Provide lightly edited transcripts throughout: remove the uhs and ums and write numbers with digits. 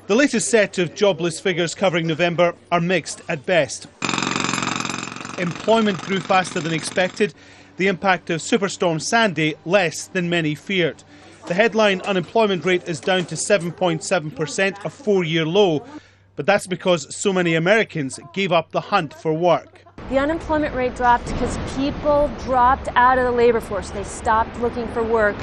The latest set of jobless figures covering November are mixed at best. Employment grew faster than expected. The impact of Superstorm Sandy less than many feared. The headline unemployment rate is down to 7.7%, a four-year low. But that's because so many Americans gave up the hunt for work. The unemployment rate dropped because people dropped out of the labor force. They stopped looking for work,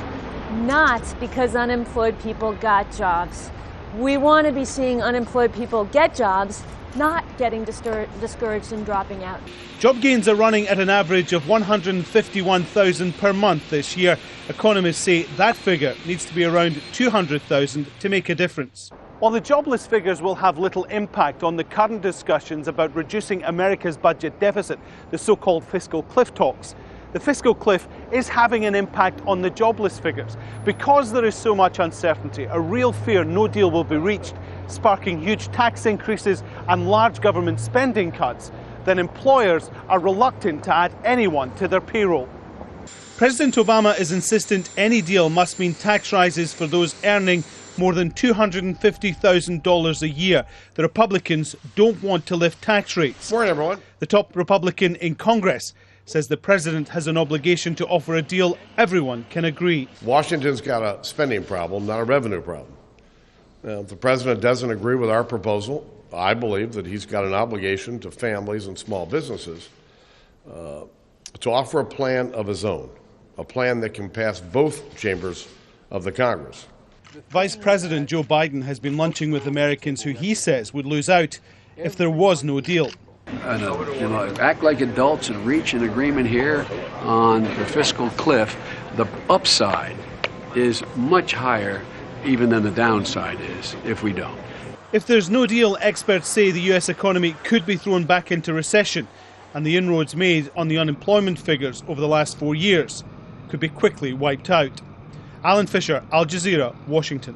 not because unemployed people got jobs. We want to be seeing unemployed people get jobs, not getting discouraged and dropping out. Job gains are running at an average of 151,000 per month this year. Economists say that figure needs to be around 200,000 to make a difference. While the jobless figures will have little impact on the current discussions about reducing America's budget deficit, the so-called fiscal cliff talks, the fiscal cliff is having an impact on the jobless figures. Because there is so much uncertainty, a real fear no deal will be reached, sparking huge tax increases and large government spending cuts, then employers are reluctant to add anyone to their payroll. President Obama is insistent any deal must mean tax rises for those earning more than $250,000 a year. The Republicans don't want to lift tax rates. Morning, everyone. The top Republican in Congress says the president has an obligation to offer a deal everyone can agree. Washington's got a spending problem, not a revenue problem. If the president doesn't agree with our proposal, I believe that he's got an obligation to families and small businesses to offer a plan of his own, a plan that can pass both chambers of the Congress. Vice President Joe Biden has been lunching with Americans who he says would lose out if there was no deal. Act like adults and reach an agreement here on the fiscal cliff. The upside is much higher even than the downside is if we don't. If there's no deal, experts say the US economy could be thrown back into recession, and the inroads made on the unemployment figures over the last 4 years could be quickly wiped out. Alan Fisher, Al Jazeera, Washington.